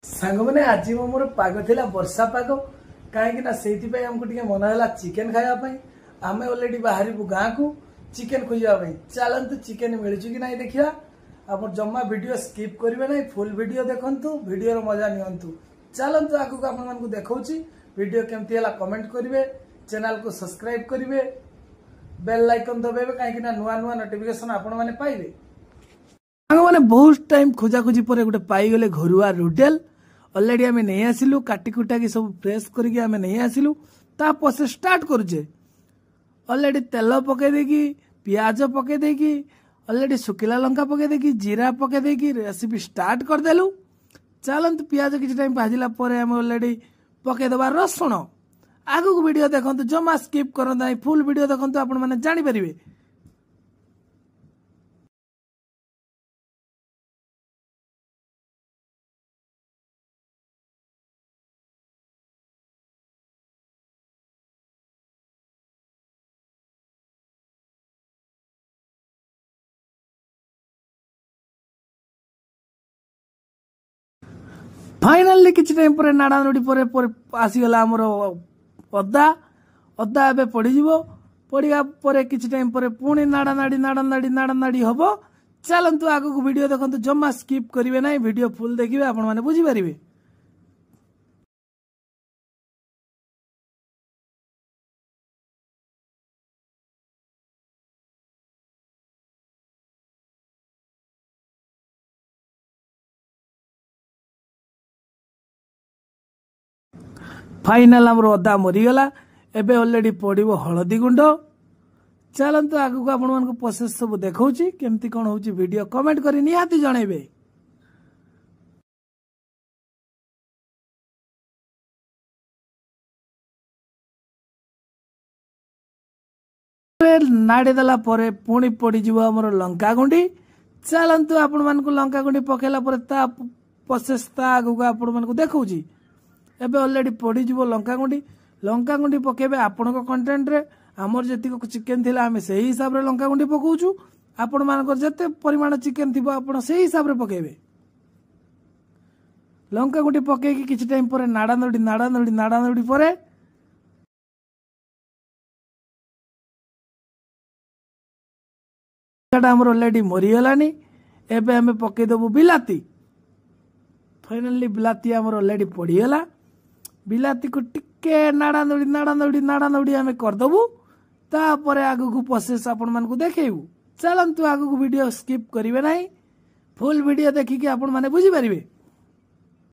सांग मैंने आज मोर पाग थिला वर्षा पाग कहीं आमको मन है चिकेन खायापी आम अलरेडी बाहर गाँ को चिकेन खोजापी चलतु चिकेन मिलूँ कि ना देखा आप जमा वीडियो स्किप करेंगे ना फुल वीडियो देखु वीडियो मजा नियंतु चलतु आगू आपको देखा वीडियो केमती है कमेंट करेंगे चैनल को सब्सक्राइब करेंगे बेल आइकन दबाइबे कहीं नुआ नुआ नोटिफिकेशन आपण मैंने पाइबे। मैंने बहुत टाइम खोजाखोजी पर गोटे पाईगले घरुआ रुडेल अलरेडी आम नहीं आसिलु काटी कुटा की सब फ्रेश करके आम नहीं आसिलु ता पसे स्टार्ट करुचे अलरेडी तेल पके देकी पियाज पके देकी अलरेडी सुखिला लंका पके देकी जीरा पके देकी रेसिपी स्टार्ट करदेलु। चलतु पियाज किसी टाइम भाजिला आम अलरेडी पकेदबा रसुण आगु को वीडियो देखो जमा स्किप करना फुल वीडियो देखो आपण मैंने जानीपर। फाइनाली किसी टाइम पर नाड़ा नोड़ी पर आसीगला आमर अदा अदा एबे पड़ीजिवो पड़िया पर किसी टाइम पर पुणी नाड़ा नाड़ी हम। चलतु आगु को वीडियो देखो जमा स्किप करेंगे ना वीडियो फुल देखिए आपण मैंने बुझीपारे। फाइनाल आमर अदा मरीगला एबे ऑलरेडी पड़ो हलदी गुंड। चलतु आगु को आपण मानक प्रोसेस सब देखौची केमती कोन होची वीडियो कमेंट करी निहाती जणैबे। नाड़ी देला परे पुणी पड़ी जीवो हमर लंका गुंडी। चलतु आपण मानक लंका गुंडी पकेला परे ता प्रोसेस ता आगु को आपण मानक देखौची एबे ऑलरेडी पड़ीजिवो लंका गुंडी पकेबे आपण कंटेंट रे आमर जति चिकेन थिला आमे सही हिसाब रे लंका गुंडी पकाउछु आपण मानकर जते परिमाण चिकेन थिबो आपण सही हिसाब रे पकेबे। लंका गुंडी पके कि किछि टाइम पर नाड़ा नोडी परे हमर ऑलरेडी मरी गलानी एबे हमें पके देबो बिलाती। फाइनली बिलाती हमर ऑलरेडी पड़ी गला बिलाती को टिके नाड़ा नोड़ी आम करदेबू तापर आगु को प्रोसेस आपण मानकु देखैबू। चलतु आगु को वीडियो स्किप करेंगे ना फुल वीडियो देखिकी आपण माने बुझी पारिबे।